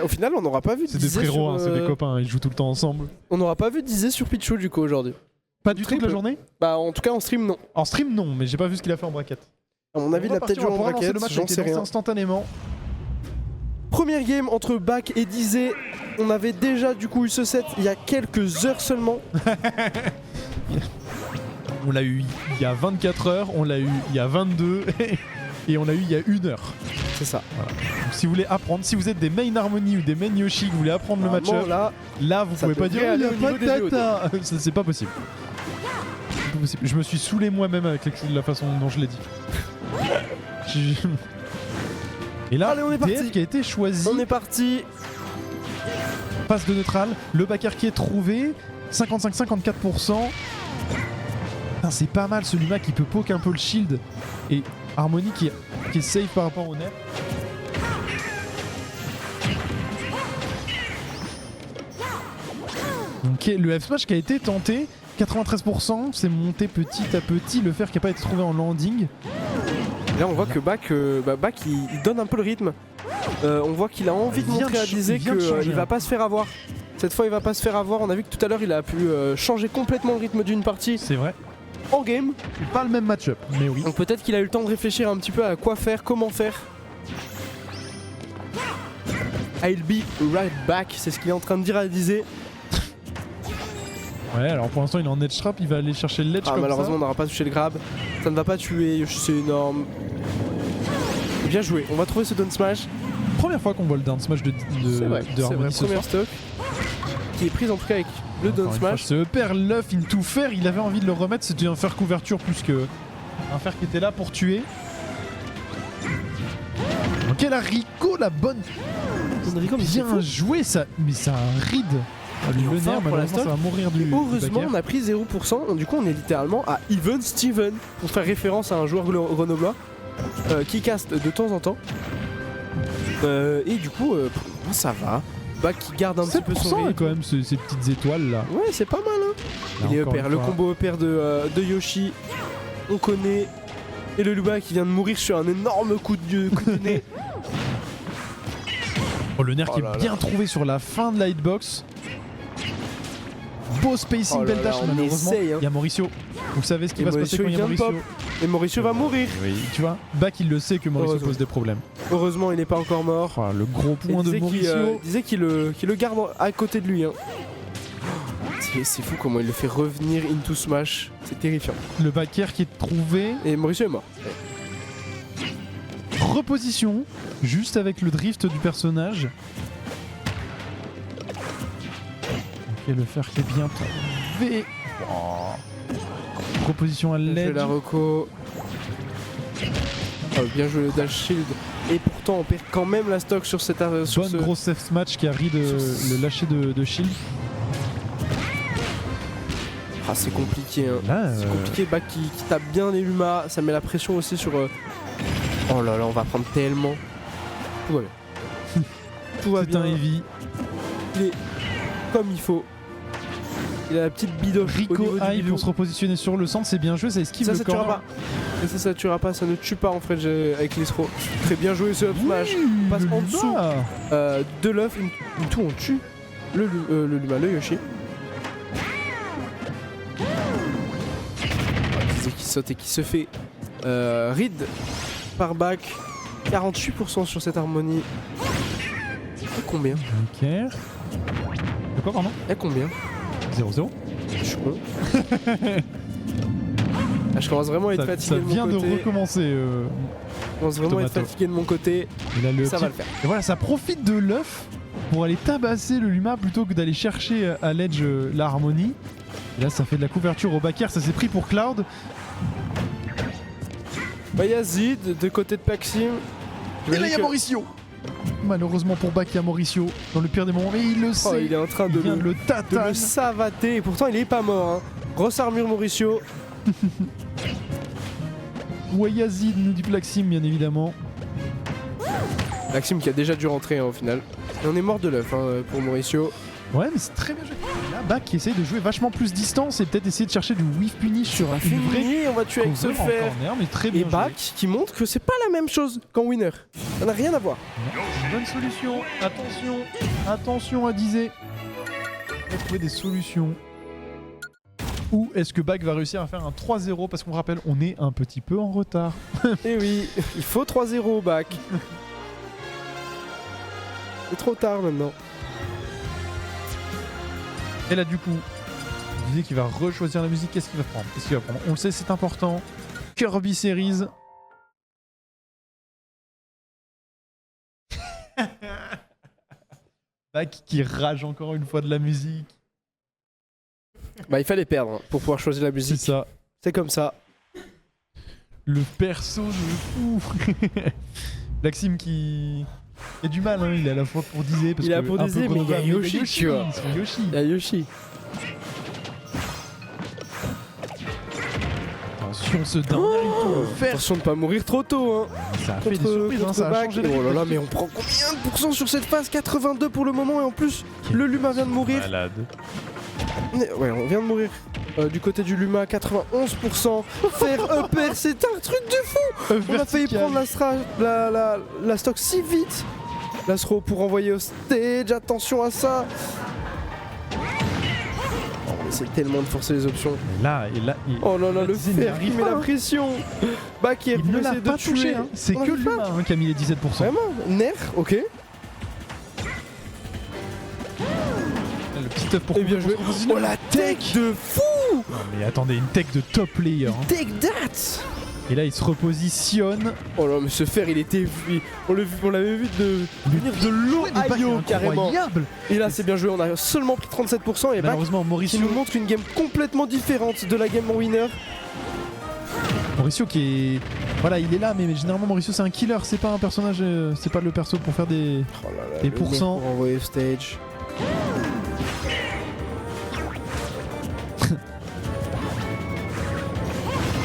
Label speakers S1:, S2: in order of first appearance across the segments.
S1: Au final, on n'aura pas vu
S2: C'est des frérots, hein, c'est des copains, ils jouent tout le temps ensemble.
S1: On n'aura pas vu Dizé sur Pichu du coup aujourd'hui.
S2: Pas du tout de la journée?
S1: Bah en tout cas en stream non.
S2: En stream non, mais j'ai pas vu ce qu'il a fait en bracket.
S1: À mon avis il a peut-être joué en bracket, j'en sais rien.
S2: Instantanément.
S1: Première game entre Bak et Dizé. On avait déjà du coup eu ce set il y a quelques heures seulement.
S2: On l'a eu il y a 24 heures, on l'a eu il y a 22 et on l'a eu il y a 1 heure.
S1: C'est ça.
S2: Voilà. Donc, si vous voulez apprendre, si vous êtes des main Harmony ou des main Yoshi, que vous voulez apprendre le match-up, là vous pouvez pas dire il y a pas de data. C'est pas possible. Je me suis saoulé moi-même avec la façon dont je l'ai dit. Et là,
S1: allez, on est parti.
S2: DF qui a été choisi.
S1: On est parti.
S2: Passe de neutral, le backer qui est trouvé, 55-54%. C'est pas mal ce Luma qui peut poke un peu le shield. Et Harmony qui est safe par rapport au net. Ok, le F-Smash qui a été tenté, 93%, c'est monté petit à petit, le fer qui n'a pas été trouvé en landing.
S1: Là on voit que Bak il donne un peu le rythme. On voit qu'il a envie de montrer à Dizé qu'il va pas se faire avoir. Cette fois il va pas se faire avoir, on a vu que tout à l'heure il a pu changer complètement le rythme d'une partie.
S2: C'est vrai.
S1: En game.
S2: C'est pas le même match-up, mais oui.
S1: Donc peut-être qu'il a eu le temps de réfléchir un petit peu à quoi faire, comment faire. I'll be right back, c'est ce qu'il est en train de dire à Dizé.
S2: Ouais, alors pour l'instant il est en edge trap, il va aller chercher le ledge comme
S1: malheureusement
S2: ça.
S1: on n'aura pas touché le grab. Ça ne va pas tuer, Yoshi c'est énorme. Bien joué, on va trouver ce down smash.
S2: Première fois qu'on voit le down smash de Harmony ce soir.
S1: Stock qui est prise en tout cas avec le down smash.
S2: Ce EPR Luff into fer, il avait envie de le remettre, c'était un fer couverture plus que un fer qui était là pour tuer. Ok la Rico, la bonne. Bien joué ça, mais ça a un ride. Le nerf, malheureusement, ça va mourir du
S1: heureusement, on a pris 0%. Du coup, on est littéralement à Even Steven pour faire référence à un joueur grenoblois qui caste de temps en temps. Et du coup, ça va. Bak qui garde un petit peu son rythme.
S2: Quand même, ces petites étoiles là.
S1: Ouais, c'est pas mal. Hein. Il est EPR. Le combo EPR de Yoshi, on connaît. Et le Luma qui vient de mourir sur un énorme coup de nez.
S2: Oh, le nerf qui est bien trouvé sur la fin de la hitbox. Beau spacing belle dash, malheureusement. Il y a Mauricio. Vous savez ce qui va se passer quand il y a Mauricio.
S1: Et Mauricio va mourir.
S2: Oui, tu vois, Bak il le sait que Mauricio pose des problèmes.
S1: Heureusement, il n'est pas encore mort.
S2: Oh, le gros point de Mauricio.
S1: Il disait qu'il le garde à côté de lui. Hein. C'est fou comment il le fait revenir into Smash. C'est terrifiant.
S2: Le backer qui est trouvé.
S1: Et Mauricio est mort.
S2: Reposition, juste avec le drift du personnage. Ok, le fer qui est bien trouvé. Oh. Reposition à l'aide.
S1: La Reco. Oh, bien joué le dash shield. Et pourtant on perd quand même la stock sur cette
S2: bonne grosse safe match qui a ri de le lâcher de shield.
S1: Ah c'est compliqué hein. C'est compliqué, Bak qui tape bien les Luma, ça met la pression aussi sur... Oh là là, on va prendre tellement. Tout va bien. Tout va bien.
S2: C'est un heavy.
S1: Il est comme il faut. Il a la petite bidoche.
S2: Rico high pour se repositionner sur le centre, c'est bien joué, ça esquive le corps.
S1: Tuera pas. Et ça tuera pas, ça ne tue pas en fait avec les throws. Très bien joué ce up smash. On passe en dessous de l'œuf, une tout on tue le Luma, le Yoshi. Qui saute et qui se fait read par Bak. 48% sur cette harmonie. Et combien?
S2: Ok. De quoi pardon?
S1: Et combien?
S2: 0-0.
S1: Je suis con. Je commence vraiment à être fatigué de mon côté.
S2: Ça vient de recommencer.
S1: Je commence vraiment à être fatigué de mon côté. Ça va le faire.
S2: Et voilà, ça profite de l'œuf pour aller tabasser le Luma plutôt que d'aller chercher à l'edge la harmonie. Et là, ça fait de la couverture au backer, ça s'est pris pour Cloud.
S1: Bah, y'a Zid de côté de Paxim.
S2: Et là, il y a Mauricio. Malheureusement pour Bak, il y a Mauricio dans le pire des moments, mais il le sait.
S1: Il est en train de le savater et pourtant il est pas mort. Hein. Grosse armure Mauricio.
S2: Ouais, Yazid nous dit Plaxim bien évidemment.
S1: Plaxim qui a déjà dû rentrer hein, au final. Et on est mort de l'œuf hein, pour Mauricio.
S2: Ouais, mais c'est très bien joué. Là, Bak qui essaye de jouer vachement plus distance et peut-être essayer de chercher du whiff punish sur une vraie.
S1: On va tuer avec ce fer.
S2: Mais très bien
S1: et Bak qui montre que c'est pas la même chose qu'en winner. Ça n'a rien à voir.
S2: Bonne solution. Attention à Dizé. On va trouver des solutions. Ou est-ce que Bak va réussir à faire un 3-0 parce qu'on rappelle, on est un petit peu en retard.
S1: Eh oui, il faut 3-0 Bak. C'est trop tard maintenant.
S2: Et là du coup, Dizé qui va rechoisir la musique, qu'est-ce qu'il va prendre? On le sait, c'est important. Kirby Series. Bak qui rage encore une fois de la musique.
S1: Bah il fallait perdre pour pouvoir choisir la musique.
S2: C'est ça.
S1: C'est comme ça.
S2: Le perso de fou. Maxime qui a du mal, hein. Il est à la fois pour Dizé parce
S1: il est pour Dizé, mais il y a Yoshi, tu vois. Il y a Yoshi.
S2: Attention, ce dernier tour.
S1: Attention de pas mourir trop tôt, hein.
S2: Ça a fait des surprises, hein. Ça a changé.
S1: Oh là là, mais on prend combien de pourcents sur cette phase? 82 pour le moment, et en plus, le Luma vient de mourir.
S2: Malade.
S1: Ouais, on vient de mourir. Du côté du Luma, 91%. Faire upper, c'est un truc de fou. On a failli prendre la stock si vite. L'Astro pour envoyer au stage, attention à ça. C'est tellement de forcer les options.
S2: Là,
S1: oh là là, le fer qui met la pression. Bak
S2: il ne l'a pas touché, hein. C'est que le Luma qui a mis les 17%.
S1: Vraiment? Nerf, ok.
S2: Le petit up pour
S1: bien joué. Oh la tech de fou!
S2: Non mais attendez, une tech de top player. Hein.
S1: Take that!
S2: Et là il se repositionne.
S1: Oh là mais ce fer il était... On l'avait vu venir de l'Ohio carrément. Et là c'est bien joué, on a seulement pris 37% et
S2: malheureusement Mauricio
S1: qui nous montre une game complètement différente de la game en winner.
S2: Mauricio qui est... Voilà, il est là, mais généralement Mauricio c'est un killer, c'est pas un personnage, c'est pas le perso pour faire des pourcents.
S1: Pour envoyer stage.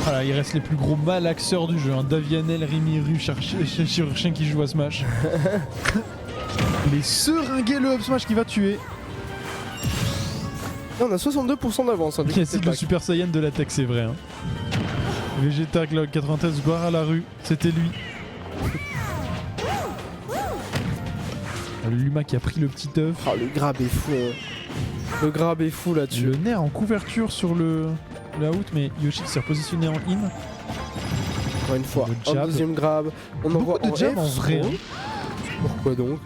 S2: Voilà, il reste les plus gros malaxeurs du jeu, hein. Davianel, Rimiru, Chirurgien qui joue à Smash. Les seringuer le up Smash qui va tuer.
S1: Là, on a 62% d'avance. Hein,
S2: Qui le Super Saiyan de la tech, c'est vrai. Hein. Vegeta Glock 93, gloire à la rue, c'était lui. Le Luma qui a pris le petit œuf.
S1: Oh, le grab est fou. Hein. Le grab est fou là-dessus.
S2: Le nerf en couverture sur le out, mais Yoshi s'est repositionné en in.
S1: Encore une fois, un deuxième grab. On envoie
S2: de jab en vrai. Hein.
S1: Pourquoi donc?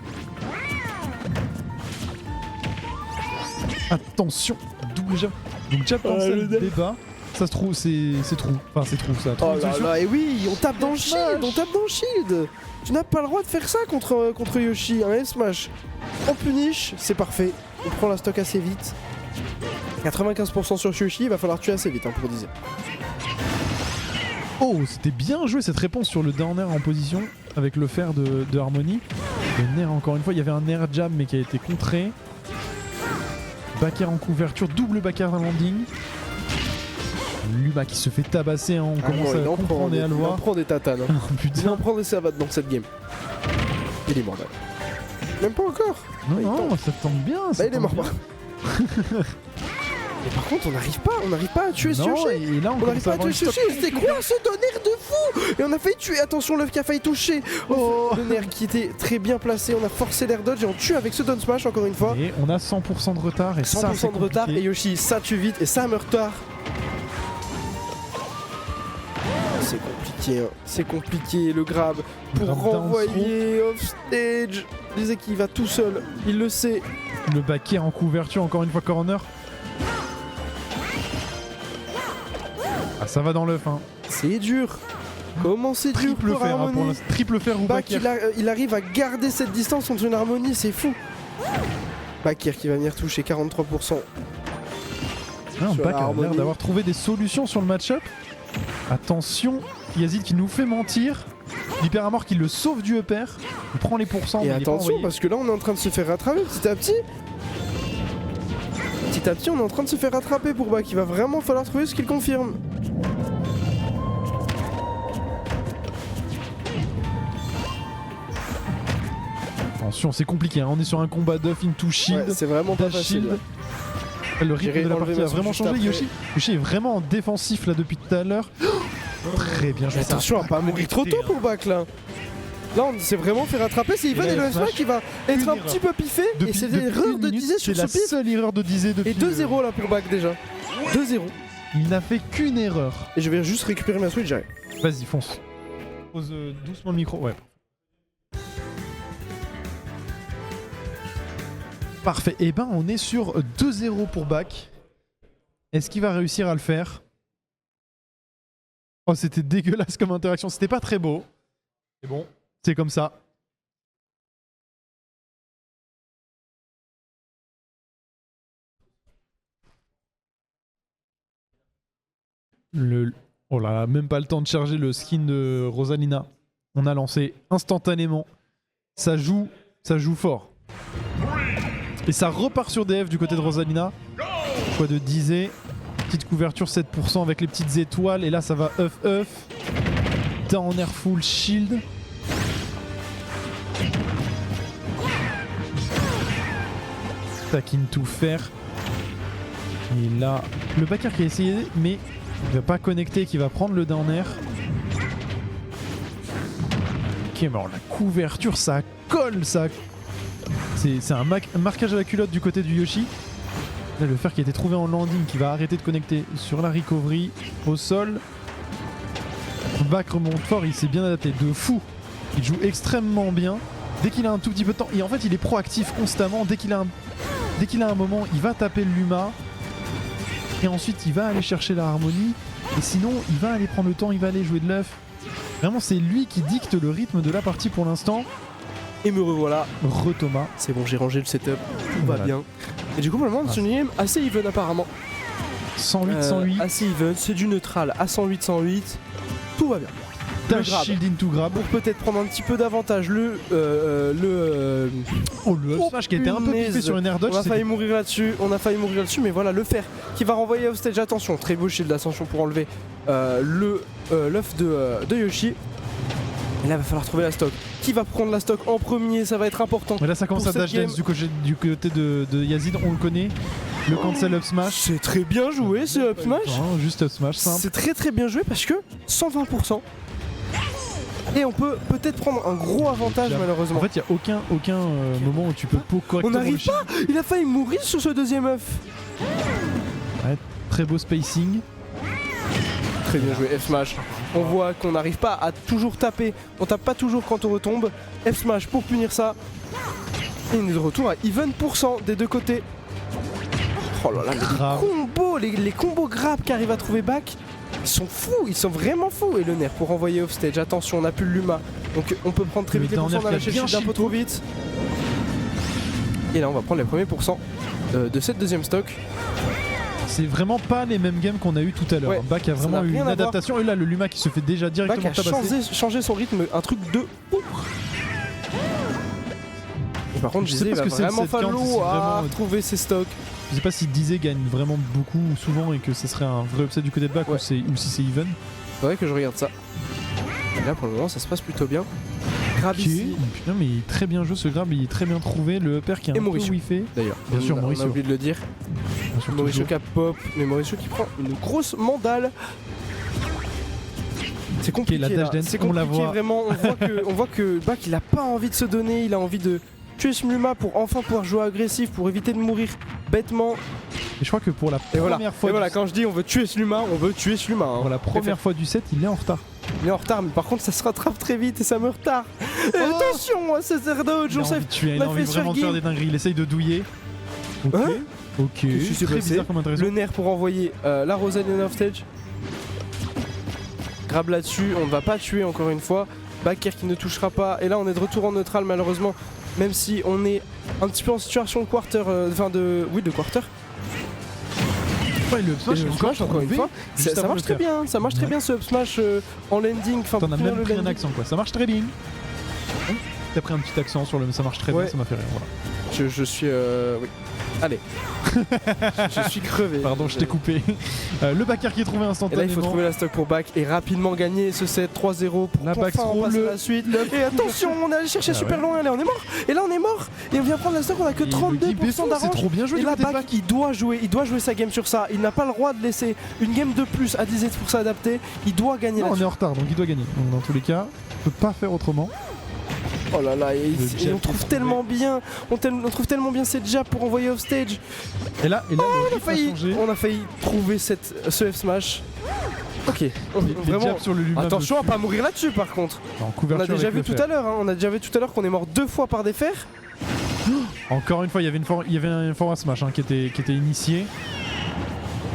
S2: Attention, double jab. Donc jab dans le débat. Ça se trouve, c'est trou. Enfin, c'est trou ça.
S1: Oh là là, et oui, on tape dans le shield, Tu n'as pas le droit de faire ça contre Yoshi, un F-Smash. En punish, c'est parfait. On prend la stock assez vite. 95% sur Yoshi, il va falloir tuer assez vite hein, pour Dizé.
S2: Oh, c'était bien joué cette réponse sur le down air en position avec le fer de Harmony. Le nair encore une fois, il y avait un nair jab mais qui a été contré. Back air en couverture, double back air landing. Luma qui se fait tabasser, hein. On commence à comprendre et à le voir.
S1: Il en prend des tatanes. Hein.
S2: Putain.
S1: Il en prend des savates dans cette game. Il est mort là. Même pas encore.
S2: Non, ça tombe bien.
S1: Bah, il est mort pas. Mais par contre, on n'arrive pas à tuer ce Yoshi.
S2: Et là,
S1: on n'arrive pas à tuer ce Yoshi. C'était quoi ce nerf de fou? Et on a failli tuer. Attention, l'œuf qui a failli toucher. Oh. Le nerf qui était très bien placé. On a forcé l'air dodge et on tue avec ce down smash encore une fois.
S2: Et on a 100% de retard. Et 100%
S1: ça, de retard. Et Yoshi, ça tue vite et ça meurt tard. C'est compliqué, hein. C'est compliqué le grab pour renvoyer off stage. Il disait qu'il va tout seul, il le sait.
S2: Le back air en couverture, encore une fois corner. Ah, ça va dans l'œuf, hein.
S1: C'est dur. Comment c'est dur
S2: triple
S1: pour
S2: fer, hein, pour triple fer ou back air.
S1: Il arrive à garder cette distance entre une harmonie, c'est fou. Back air qui va venir toucher 43%.
S2: Back a l'air d'avoir trouvé des solutions sur le match-up. Attention, Yazid qui nous fait mentir. L'Hyperamor qui le sauve du upper. Il prend les pourcents.
S1: Et attention parce que là on est en train de se faire rattraper petit à petit. Petit à petit on est en train de se faire rattraper pour Bak. Il va vraiment falloir trouver ce qu'il confirme.
S2: Attention, c'est compliqué, hein. On est sur un combat d'off into shield.
S1: Ouais, c'est vraiment pas facile.
S2: Le rythme de la partie a vraiment changé. Yoshi est vraiment défensif là depuis tout à l'heure. Très bien joué.
S1: Attention à pas mourir trop tôt pour Bac là. Là on s'est vraiment fait rattraper, c'est Even et le F-Smash qui va être un petit peu piffé. Et c'est l'erreur de Dizé sur ce pif.
S2: C'est la seule erreur de Dizé depuis.
S1: Et 2-0 là pour Bac déjà. 2-0.
S2: Il n'a fait qu'une erreur.
S1: Et je vais juste récupérer ma Switch, j'arrive.
S2: Vas-y, fonce. Pose doucement le micro. Ouais. Parfait. Et ben on est sur 2-0 pour Bac. Est-ce qu'il va réussir à le faire? Oh, c'était dégueulasse comme interaction. C'était pas très beau. Mais bon, c'est comme ça. Oh là là, même pas le temps de charger le skin de Rosalina. On a lancé instantanément. Ça joue fort. Et ça repart sur DF du côté de Rosalina. Choix de Dizé. Petite couverture 7% avec les petites étoiles. Et là ça va œuf. Down air full shield. Taquine tout faire. Et là, le backer qui a essayé, mais il va pas connecter, qui va prendre le down air. Ok, mais alors la couverture, ça colle, ça. C'est un marquage à la culotte du côté du Yoshi. Là, le fer qui a été trouvé en landing, qui va arrêter de connecter sur la recovery au sol. Back remonte fort, il s'est bien adapté, de fou. Il joue extrêmement bien. Dès qu'il a un tout petit peu de temps, et en fait il est proactif constamment. Dès qu'il a un moment, il va taper le Luma. Et ensuite il va aller chercher la harmonie. Et sinon il va aller prendre le temps, il va aller jouer de l'œuf. Vraiment c'est lui qui dicte le rythme de la partie pour l'instant.
S1: Et me revoilà.
S2: Thomas.
S1: C'est bon, j'ai rangé le setup, tout va bien. Et du coup, vraiment, c'est une game assez even apparemment.
S2: 108-108.
S1: Assez even, c'est du neutral à 108-108. Tout va bien.
S2: Dash shield into grab.
S1: Pour peut-être prendre un petit peu d'avantage le
S2: smash qui était un peu piffé sur une air dodge.
S1: On a failli mourir là-dessus, mais voilà le fer qui va renvoyer au stage. Attention, très beau shield d'ascension pour enlever l'œuf de Yoshi. Et là, il va falloir trouver la stock. Qui va prendre la stock en premier? Ça va être important.
S2: Mais là, ça commence à dash dance du côté de Yazid. On le connaît. Le cancel up smash.
S1: C'est très bien joué ce up smash.
S2: Non, juste up smash simple.
S1: C'est très très bien joué parce que 120%. Et on peut peut-être prendre un gros avantage malheureusement.
S2: En fait, il n'y a aucun moment où tu peux correctement.
S1: On n'arrive pas. Il a failli mourir sur ce deuxième œuf.
S2: Ouais, très beau spacing.
S1: Très bien joué, F-Smash. On voit qu'on n'arrive pas à toujours taper. On tape pas toujours quand on retombe. F-Smash pour punir ça. Et on est de retour à even % des deux côtés. Oh là là, les combos grab qu'arrive à trouver Back, ils sont fous, ils sont vraiment fous. Et le nerf pour envoyer off stage. Attention, on n'a plus le Luma. Donc on peut prendre très vite les pourcents. On a lâché le shield un peu trop vite. Et là, on va prendre les premiers pourcents de cette deuxième stock.
S2: C'est vraiment pas les mêmes games qu'on a eu tout à l'heure. Ouais, Back a vraiment eu une adaptation. Et là, le Luma qui se fait déjà directement tabasser.
S1: Back a changé son rythme, un truc de ouf. Et par contre, je disais, il va vraiment falloir trouver ses stocks.
S2: Je sais pas si Dizé gagne vraiment beaucoup ou souvent et que ce serait un vrai upset du côté de Back ou si c'est even.
S1: Faudrait que je regarde ça. Et là, pour le moment, ça se passe plutôt bien. Grab ici.
S2: Putain, mais il est très bien joué ce grab, il est très bien trouvé. Le upper qui est un peu whiffé.
S1: D'ailleurs,
S2: bien sûr, Mauricio.
S1: On a oublié de le dire. Mauricio qui a pop, mais Mauricio qui prend une grosse mandale. C'est compliqué,
S2: la dash dance,
S1: c'est compliqué, on la voit. Vraiment. On voit que Back il a pas envie de se donner, il a envie de tuer ce Luma pour enfin pouvoir jouer agressif, pour éviter de mourir bêtement.
S2: Et je crois que pour la première fois.
S1: Et voilà, quand je dis on veut tuer ce Luma, on veut tuer ce Luma. Hein.
S2: Pour la première fois du set, il est en retard.
S1: Il est en retard, mais par contre ça se rattrape très vite et ça me retarde. Attention à ce air dodge, on sait.
S2: Il a envie vraiment de faire des dingueries, il essaye de douiller. Ok.
S1: Hein
S2: ok, c'est très bizarre comme intéressant.
S1: Le nerf pour envoyer la Rosalina off stage. Grab là-dessus, on ne va pas tuer encore une fois. Backer qui ne touchera pas. Et là on est de retour en neutral malheureusement. Même si on est un petit peu en situation de quarter. De quarter.
S2: Ouais, le up smash
S1: encore une fois. Ça marche très bien. Ça marche très bien ce up smash en landing.
S2: T'en as même pris un accent quoi. Ça marche très bien. T'as pris un petit accent sur le. Ça marche très bien, ça m'a fait rire. Voilà.
S1: Je suis... oui. Allez. je suis crevé.
S2: Pardon, je t'ai coupé. Le backer qui est trouvé
S1: Et là,
S2: instantanément.
S1: il faut trouver la stock pour back et rapidement gagner ce set 3-0 pour
S2: La back
S1: enfin
S2: roll,
S1: passer à la suite. Et attention, on est allé chercher super loin, allez, on est mort. Et là, on est mort. Et on vient prendre la stock, on a que 32% d'avance.
S2: C'est trop bien joué
S1: Et
S2: du
S1: là,
S2: côté de
S1: back, il doit jouer sa game sur ça. Il n'a pas le droit de laisser une game de plus à 10 pour s'adapter. Il doit gagner.
S2: Non, on est en retard, donc il doit gagner. Donc dans tous les cas, on peut pas faire autrement.
S1: Oh là là, et on trouve tellement bien, on trouve tellement bien cette jab pour envoyer off stage.
S2: Et là
S1: on a failli trouver ce F smash. Ok, vraiment.
S2: Sur le
S1: attention à pas mourir là-dessus par contre. On a déjà vu tout à l'heure, on a déjà vu tout à l'heure qu'on est mort 2 fois par des fers.
S2: Encore une fois, il y avait un forward smash qui était initié.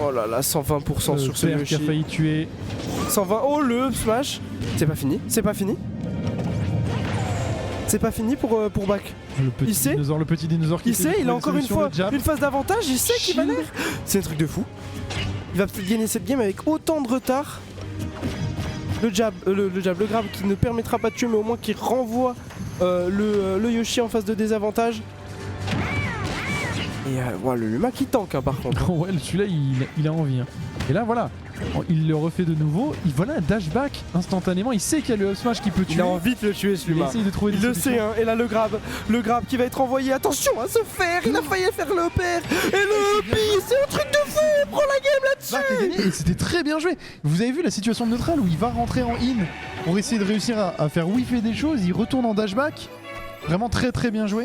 S1: Oh là là, 120% sur ce Yoshi.
S2: Qui a failli tuer.
S1: 120. Oh le up smash. C'est pas fini. C'est pas fini. C'est pas fini pour back.
S2: Le petit dinosaure qui
S1: il sait, il a encore une fois une phase d'avantage, il sait qu'il va naître. C'est un truc de fou. Il va gagner cette game avec autant de retard. Le grab qui ne permettra pas de tuer mais au moins qui renvoie le Yoshi en phase de désavantage. Et voilà, le Luma qui tank par contre.
S2: Ouais, celui-là il a envie. Et là voilà, il le refait de nouveau, il voilà un dashback instantanément, il sait qu'il y a le up smash qui peut tuer.
S1: Il a envie de le tuer ce Luma.
S2: Il
S1: le sait hein. Et là le grab qui va être envoyé, attention à se faire, il a failli faire le pair. Et le Hopi, c'est un truc de fou, il prend la game là-dessus.
S2: Et c'était très bien joué. Vous avez vu la situation de neutral où il va rentrer en in pour essayer de réussir à faire whiffer des choses, il retourne en dashback. Vraiment très très bien joué.